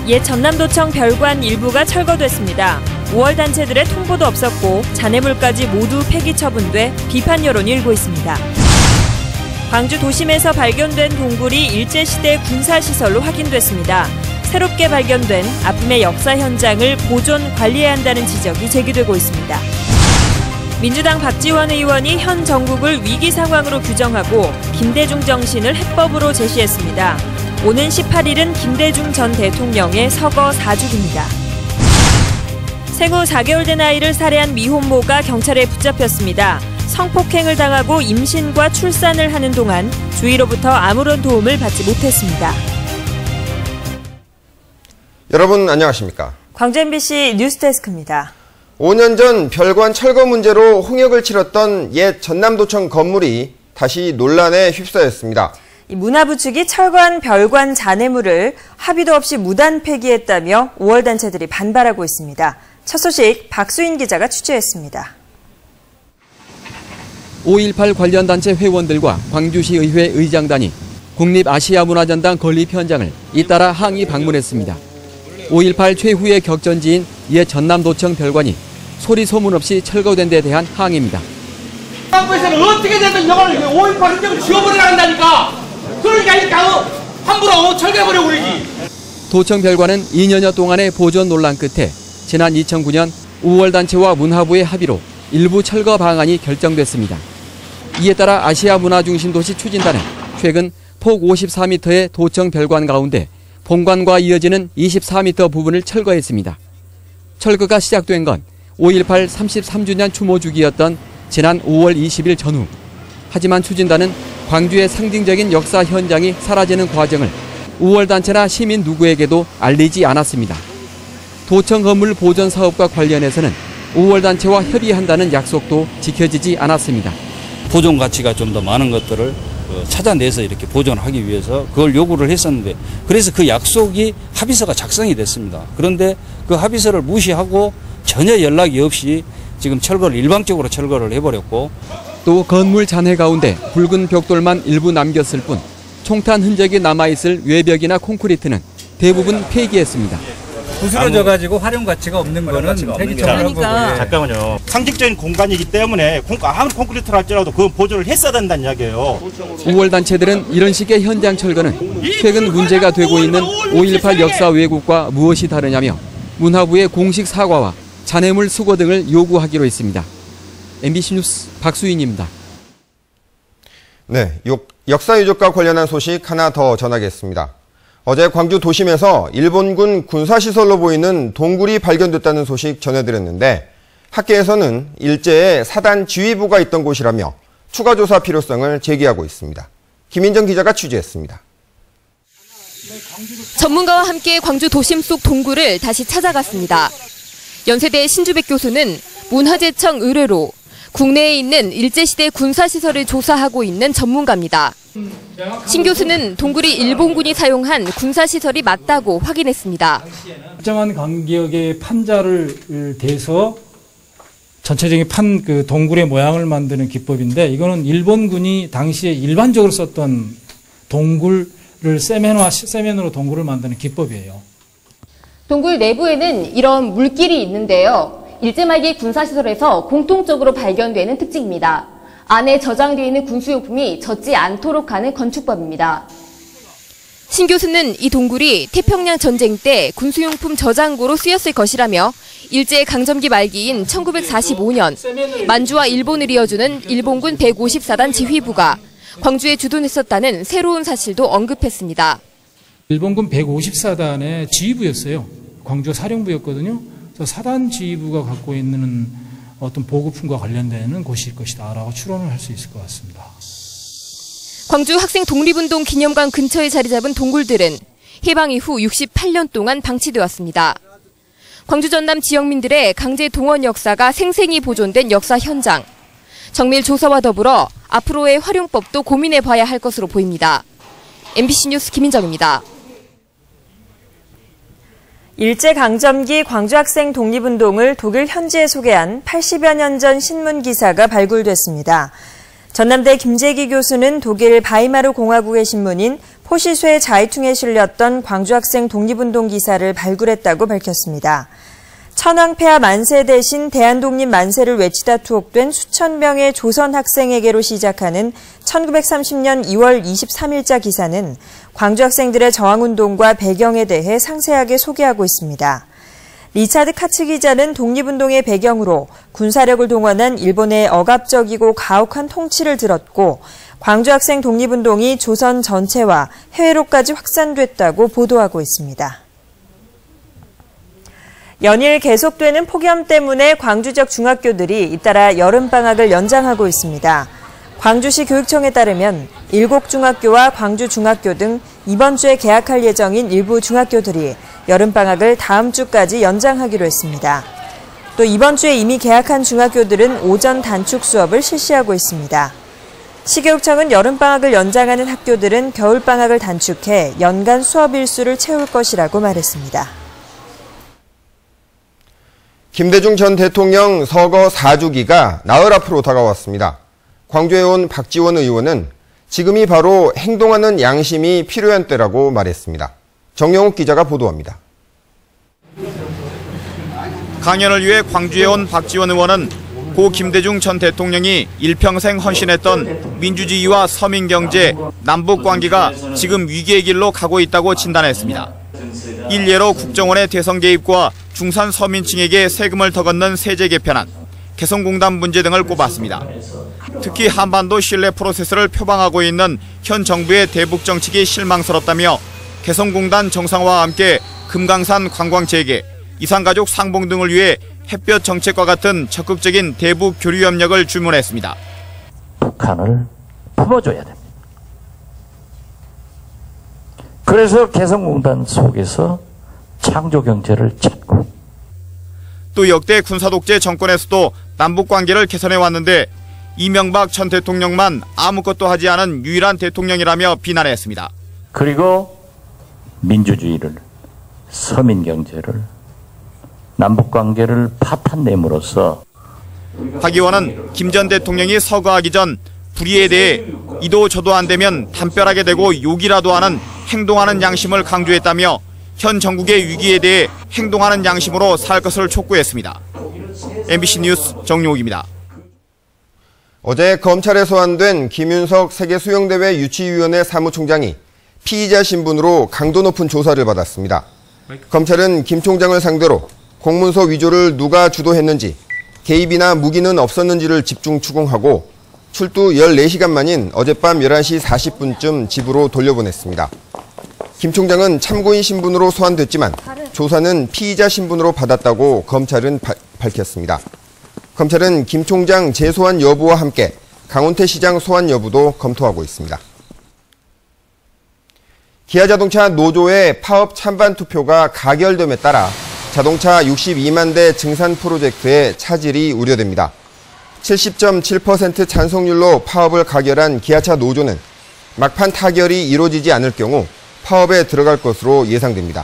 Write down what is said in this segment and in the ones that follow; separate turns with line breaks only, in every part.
옛 전남도청 별관 일부가 철거됐습니다. 5월 단체들의 통보도 없었고 잔해물까지 모두 폐기 처분돼 비판 여론이 일고 있습니다. 광주 도심에서 발견된 동굴이 일제시대 군사시설로 확인됐습니다. 새롭게 발견된 아픔의 역사 현장을 보존 관리해야 한다는 지적이 제기되고 있습니다. 민주당 박지원 의원이 현 정국을 위기 상황으로 규정하고 김대중 정신을 해법으로 제시했습니다. 오는 18일은 김대중 전 대통령의 서거 4주기입니다. 생후 4개월 된 아이를 살해한 미혼모가 경찰에 붙잡혔습니다. 성폭행을 당하고 임신과 출산을 하는 동안 주위로부터 아무런 도움을 받지 못했습니다.
여러분 안녕하십니까?
광주 MBC 뉴스데스크입니다.
5년 전 별관 철거 문제로 홍역을 치렀던 옛 전남도청 건물이 다시 논란에 휩싸였습니다.
문화부 측이 철거한 별관 잔해물을 합의도 없이 무단 폐기했다며 5월 단체들이 반발하고 있습니다. 첫 소식 박수인 기자가 취재했습니다.
5.18 관련 단체 회원들과 광주시 의회 의장단이 국립아시아문화전당 건립 현장을 잇따라 항의 방문했습니다. 5.18 최후의 격전지인 옛 전남도청 별관이 소리 소문 없이 철거된 데 대한 항의입니다.
정부에서는 어떻게 되든 이걸 5.18 흔적을 지워버려야 한다니까. 그러니까 함부로 철거해버려 버리지.
도청 별관은 2년여 동안의 보존 논란 끝에 지난 2009년 5월 단체와 문화부의 합의로 일부 철거 방안이 결정됐습니다. 이에 따라 아시아문화중심도시 추진단은 최근 폭 54m의 도청 별관 가운데 본관과 이어지는 24m 부분을 철거했습니다. 철거가 시작된 건 5.18 33주년 추모 주기였던 지난 5월 20일 전후. 하지만 추진단은 광주의 상징적인 역사 현장이 사라지는 과정을 5월 단체나 시민 누구에게도 알리지 않았습니다. 도청 건물 보존 사업과 관련해서는 5월 단체와 협의한다는 약속도 지켜지지 않았습니다.
보존 가치가 좀 더 많은 것들을 찾아내서 이렇게 보존하기 위해서 그걸 요구를 했었는데, 그래서 그 약속이 합의서가 작성이 됐습니다. 그런데 그 합의서를 무시하고 전혀 연락이 없이 지금 철거를 일방적으로 철거를 해버렸고,
또 건물 잔해 가운데 붉은 벽돌만 일부 남겼을 뿐 총탄 흔적이 남아있을 외벽이나 콘크리트는 대부분 폐기했습니다.
부스러져가지고 활용 가치가 없는 거는 폐기 처분을 보고.
잠깐만요. 상징적인 공간이기 때문에 아무리 콘크리트를 할지라도 그건 보존을 했어야 된다는 이야기예요.
5월 단체들은 이런 식의 현장 철거는 최근 문제가 되고 있는 5.18 역사 왜곡과 무엇이 다르냐며 문화부의 공식 사과와 잔해물 수거 등을 요구하기로 했습니다. MBC 뉴스 박수인입니다.
네, 역사 유적과 관련한 소식 하나 더 전하겠습니다. 어제 광주 도심에서 일본군 군사시설로 보이는 동굴이 발견됐다는 소식 전해드렸는데, 학계에서는 일제에 사단 지휘부가 있던 곳이라며 추가 조사 필요성을 제기하고 있습니다. 김인정 기자가 취재했습니다.
전문가와 함께 광주 도심 속 동굴을 다시 찾아갔습니다. 연세대 신주백 교수는 문화재청 의뢰로 국내에 있는 일제시대 군사시설을 조사하고 있는 전문가입니다. 신 교수는 동굴이 일본군이 사용한 군사시설이 맞다고 확인했습니다.
일정한 간격의 판자를 대서 전체적인 그 동굴의 모양을 만드는 기법인데, 이거는 일본군이 당시에 일반적으로 썼던 동굴을 세면으로 동굴을 만드는 기법이에요.
동굴 내부에는 이런 물길이 있는데요. 일제 말기 군사시설에서 공통적으로 발견되는 특징입니다. 안에 저장되어 있는 군수용품이 젖지 않도록 하는 건축법입니다. 신 교수는 이 동굴이 태평양 전쟁 때 군수용품 저장고로 쓰였을 것이라며 일제 강점기 말기인 1945년 만주와 일본을 이어주는 일본군 154단 지휘부가 광주에 주둔했었다는 새로운 사실도 언급했습니다.
일본군 154단의 지휘부였어요. 광주 사령부였거든요. 그래서 사단 지휘부가 갖고 있는 어떤 보급품과 관련되는 곳일 것이다 라고 추론을 할 수 있을 것 같습니다.
광주 학생 독립운동 기념관 근처에 자리 잡은 동굴들은 해방 이후 68년 동안 방치되었습니다. 광주 전남 지역민들의 강제 동원 역사가 생생히 보존된 역사 현장. 정밀 조사와 더불어 앞으로의 활용법도 고민해봐야 할 것으로 보입니다. MBC 뉴스 김인정입니다.
일제강점기 광주학생 독립운동을 독일 현지에 소개한 80여 년 전 신문 기사가 발굴됐습니다. 전남대 김재기 교수는 독일 바이마르 공화국의 신문인 호시쇠 자이퉁에 실렸던 광주 학생 독립운동 기사를 발굴했다고 밝혔습니다. 천황폐하 만세 대신 대한독립 만세를 외치다 투옥된 수천 명의 조선 학생에게로 시작하는 1930년 2월 23일자 기사는 광주 학생들의 저항운동과 배경에 대해 상세하게 소개하고 있습니다. 리차드 카츠 기자는 독립운동의 배경으로 군사력을 동원한 일본의 억압적이고 가혹한 통치를 들었고 광주 학생 독립운동이 조선 전체와 해외로까지 확산됐다고 보도하고 있습니다. 연일 계속되는 폭염 때문에 광주적 중학교들이 잇따라 여름방학을 연장하고 있습니다. 광주시 교육청에 따르면 일곡중학교와 광주중학교 등 이번 주에 개학할 예정인 일부 중학교들이 여름방학을 다음 주까지 연장하기로 했습니다. 또 이번 주에 이미 개학한 중학교들은 오전 단축 수업을 실시하고 있습니다. 시교육청은 여름방학을 연장하는 학교들은 겨울방학을 단축해 연간 수업 일수를 채울 것이라고 말했습니다.
김대중 전 대통령 서거 4주기가 나흘 앞으로 다가왔습니다. 광주에 온 박지원 의원은 지금이 바로 행동하는 양심이 필요한 때라고 말했습니다. 정영욱 기자가 보도합니다.
강연을 위해 광주에 온 박지원 의원은 고 김대중 전 대통령이 일평생 헌신했던 민주주의와 서민경제, 남북관계가 지금 위기의 길로 가고 있다고 진단했습니다. 일례로 국정원의 대선 개입과 중산 서민층에게 세금을 더 걷는 세제 개편안, 개성공단 문제 등을 꼽았습니다. 특히 한반도 신뢰 프로세스를 표방하고 있는 현 정부의 대북 정책이 실망스럽다며 개성공단 정상화와 함께 금강산 관광 재개, 이산가족 상봉 등을 위해 햇볕 정책과 같은 적극적인 대북 교류 협력을 주문했습니다.
북한을 품어줘야 됩니다. 그래서 개성공단 속에서 창조경제를 찾고
또 역대 군사독재 정권에서도 남북관계를 개선해왔는데 이명박 전 대통령만 아무것도 하지 않은 유일한 대통령이라며 비난했습니다.
그리고 민주주의를, 서민경제를, 남북관계를 파탄냄으로써
박 의원은 김 전 대통령이 서거하기 전 불의에 대해 이도 저도 안 되면 담벼락에 대고 욕이라도 하는 행동하는 양심을 강조했다며 현 정국의 위기에 대해 행동하는 양심으로 살 것을 촉구했습니다. MBC 뉴스 정용욱입니다.
어제 검찰에 소환된 김윤석 세계수영대회 유치위원회 사무총장이 피의자 신분으로 강도 높은 조사를 받았습니다. 검찰은 김 총장을 상대로 공문서 위조를 누가 주도했는지, 개입이나 무기는 없었는지를 집중 추궁하고 출두 14시간 만인 어젯밤 11시 40분쯤 집으로 돌려보냈습니다. 김 총장은 참고인 신분으로 소환됐지만 조사는 피의자 신분으로 받았다고 검찰은 밝혔습니다. 검찰은 김 총장 재소환 여부와 함께 강원태 시장 소환 여부도 검토하고 있습니다. 기아자동차 노조의 파업 찬반 투표가 가결됨에 따라 자동차 62만 대 증산 프로젝트의 차질이 우려됩니다. 70.7% 찬성률로 파업을 가결한 기아차 노조는 막판 타결이 이루어지지 않을 경우 파업에 들어갈 것으로 예상됩니다.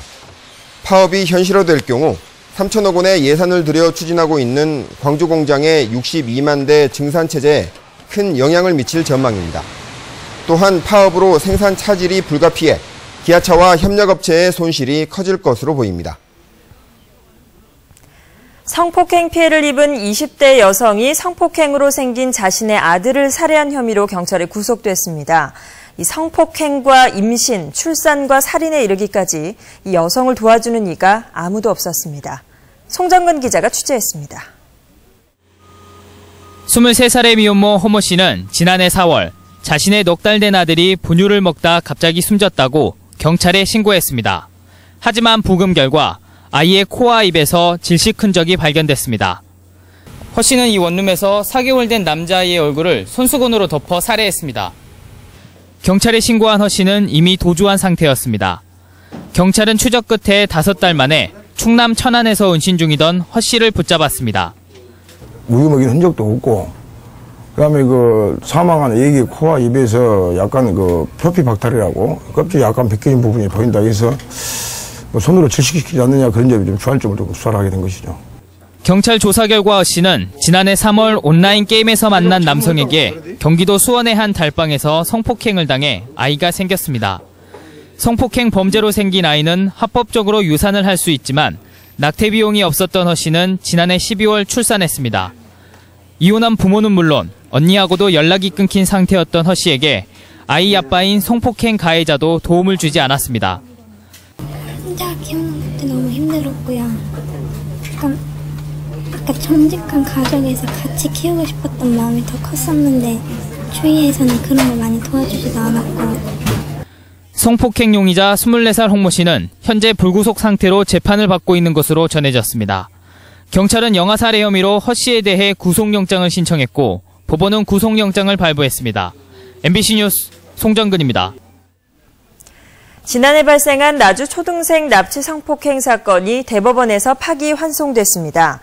파업이 현실화될 경우 3천억 원의 예산을 들여 추진하고 있는 광주 공장의 62만 대 증산 체제에 큰 영향을 미칠 전망입니다. 또한 파업으로 생산 차질이 불가피해 기아차와 협력업체의 손실이 커질 것으로 보입니다.
성폭행 피해를 입은 20대 여성이 성폭행으로 생긴 자신의 아들을 살해한 혐의로 경찰에 구속됐습니다. 이 성폭행과 임신, 출산과 살인에 이르기까지 이 여성을 도와주는 이가 아무도 없었습니다. 송정근 기자가 취재했습니다.
23살의 미혼모 허모 씨는 지난해 4월 자신의 넉 달 된 아들이 분유를 먹다 갑자기 숨졌다고 경찰에 신고했습니다. 하지만 부검 결과 아이의 코와 입에서 질식 흔적이 발견됐습니다. 허 씨는 이 원룸에서 4개월 된 남자아이의 얼굴을 손수건으로 덮어 살해했습니다. 경찰에 신고한 허 씨는 이미 도주한 상태였습니다. 경찰은 추적 끝에 5달 만에 충남 천안에서 운신 중이던 허 씨를 붙잡았습니다.
우유 먹인 흔적도 없고, 그다음에 그 사망한 애기 코와 입에서 약간 그 표피 박탈이라고 껍질이 약간 벗겨진 부분이 보인다 해서 뭐 손으로 질식시키지 않느냐 그런 점이 좀 주안점을 두고 수사를 하게 된 것이죠.
경찰 조사 결과 허 씨는 지난해 3월 온라인 게임에서 만난 남성에게 경기도 수원의 한 달방에서 성폭행을 당해 아이가 생겼습니다. 성폭행 범죄로 생긴 아이는 합법적으로 유산을 할 수 있지만 낙태 비용이 없었던 허 씨는 지난해 12월 출산했습니다. 이혼한 부모는 물론 언니하고도 연락이 끊긴 상태였던 허 씨에게 아이 아빠인 성폭행 가해자도 도움을 주지 않았습니다.
혼자 키우는 것도 너무 힘들었고요. 아까 정직한 가족에서 같이 키우고 싶었던 마음이 더 컸었는데 주위에서는 그런 걸 많이 도와주지도 않았고.
성폭행 용의자 24살 홍모 씨는 현재 불구속 상태로 재판을 받고 있는 것으로 전해졌습니다. 경찰은 영아살해 혐의로 허 씨에 대해 구속영장을 신청했고 법원은 구속영장을 발부했습니다. MBC 뉴스 송정근입니다.
지난해 발생한 나주 초등생 납치 성폭행 사건이 대법원에서 파기환송됐습니다.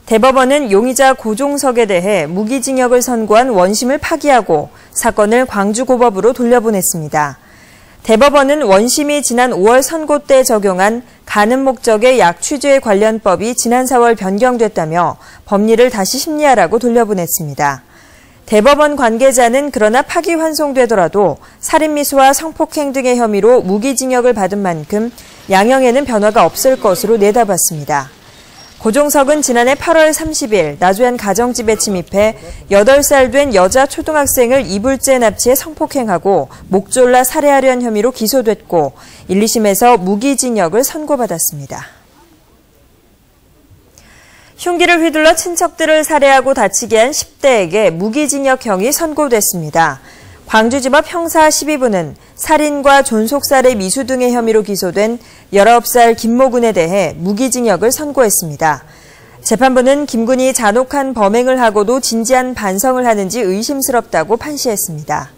대법원은 용의자 고종석에 대해 무기징역을 선고한 원심을 파기하고 사건을 광주고법으로 돌려보냈습니다. 대법원은 원심이 지난 5월 선고 때 적용한 가는 목적의 약취죄 관련법이 지난 4월 변경됐다며 법리를 다시 심리하라고 돌려보냈습니다. 대법원 관계자는 그러나 파기환송되더라도 살인미수와 성폭행 등의 혐의로 무기징역을 받은 만큼 양형에는 변화가 없을 것으로 내다봤습니다. 고종석은 지난해 8월 30일 나주 한 가정집에 침입해 8살 된 여자 초등학생을 이불째 납치해 성폭행하고 목 졸라 살해하려는 혐의로 기소됐고 1, 2심에서 무기징역을 선고받았습니다. 흉기를 휘둘러 친척들을 살해하고 다치게 한 10대에게 무기징역형이 선고됐습니다. 광주지법 형사 12부는 살인과 존속살해 미수 등의 혐의로 기소된 19살 김모군에 대해 무기징역을 선고했습니다. 재판부는 김군이 잔혹한 범행을 하고도 진지한 반성을 하는지 의심스럽다고 판시했습니다.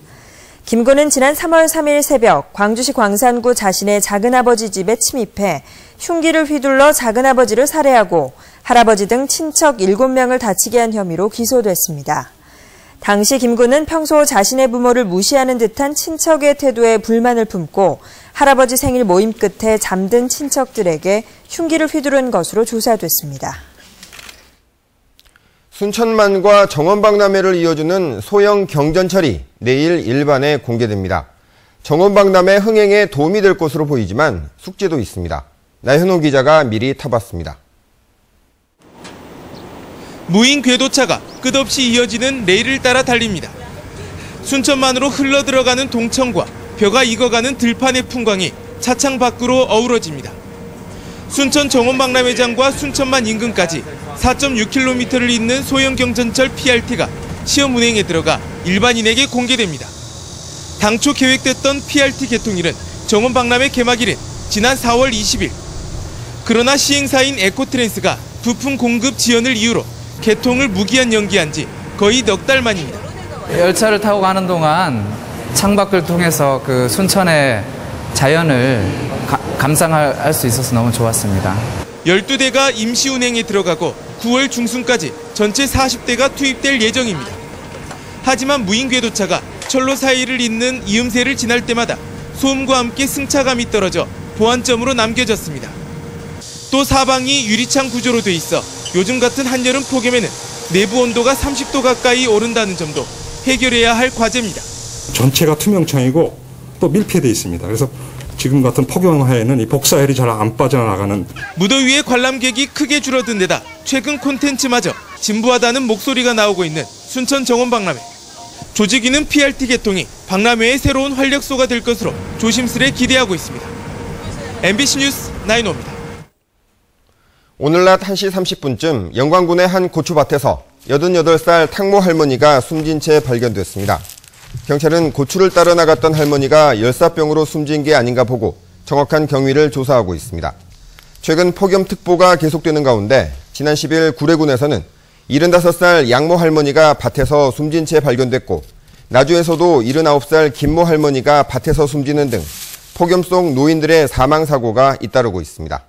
김군은 지난 3월 3일 새벽 광주시 광산구 자신의 작은아버지 집에 침입해 흉기를 휘둘러 작은아버지를 살해하고 할아버지 등 친척 7명을 다치게 한 혐의로 기소됐습니다. 당시 김군은 평소 자신의 부모를 무시하는 듯한 친척의 태도에 불만을 품고 할아버지 생일 모임 끝에 잠든 친척들에게 흉기를 휘두른 것으로 조사됐습니다.
순천만과 정원박람회를 이어주는 소형 경전철이 내일 일반에 공개됩니다. 정원박람회 흥행에 도움이 될 것으로 보이지만 숙제도 있습니다. 나현호 기자가 미리 타봤습니다.
무인 궤도차가 끝없이 이어지는 레일을 따라 달립니다. 순천만으로 흘러들어가는 동천과 벼가 익어가는 들판의 풍광이 차창 밖으로 어우러집니다. 순천 정원박람회장과 순천만 인근까지 4.6km를 잇는 소형 경전철 PRT가 시험 운행에 들어가 일반인에게 공개됩니다. 당초 계획됐던 PRT 개통일은 정원박람회 개막일인 지난 4월 20일. 그러나 시행사인 에코트랜스가 부품 공급 지연을 이유로 개통을 무기한 연기한 지 거의 넉 달 만입니다.
열차를 타고 가는 동안 창밖을 통해서 그 순천의 자연을 감상할 수 있어서 너무 좋았습니다.
12대가 임시 운행에 들어가고 9월 중순까지 전체 40대가 투입될 예정입니다. 하지만 무인 궤도차가 철로 사이를 잇는 이음새를 지날 때마다 소음과 함께 승차감이 떨어져 보완점으로 남겨졌습니다. 또 사방이 유리창 구조로 돼 있어 요즘 같은 한여름 폭염에는 내부 온도가 30도 가까이 오른다는 점도 해결해야 할 과제입니다.
전체가 투명창이고 또 밀폐되어 있습니다. 그래서 지금 같은 폭염하에는 이 복사열이 잘 안 빠져나가는.
무더위에 관람객이 크게 줄어든 데다 최근 콘텐츠마저 진부하다는 목소리가 나오고 있는 순천 정원박람회. 조직위는 PRT 개통이 박람회의 새로운 활력소가 될 것으로 조심스레 기대하고 있습니다. MBC 뉴스 나인호입니다.
오늘 낮 1시 30분쯤 영광군의 한 고추밭에서 88살 탕모 할머니가 숨진 채 발견됐습니다. 경찰은 고추를 따라 나갔던 할머니가 열사병으로 숨진 게 아닌가 보고 정확한 경위를 조사하고 있습니다. 최근 폭염특보가 계속되는 가운데 지난 10일 구례군에서는 75살 양모 할머니가 밭에서 숨진 채 발견됐고 나주에서도 79살 김모 할머니가 밭에서 숨지는 등 폭염 속 노인들의 사망사고가 잇따르고 있습니다.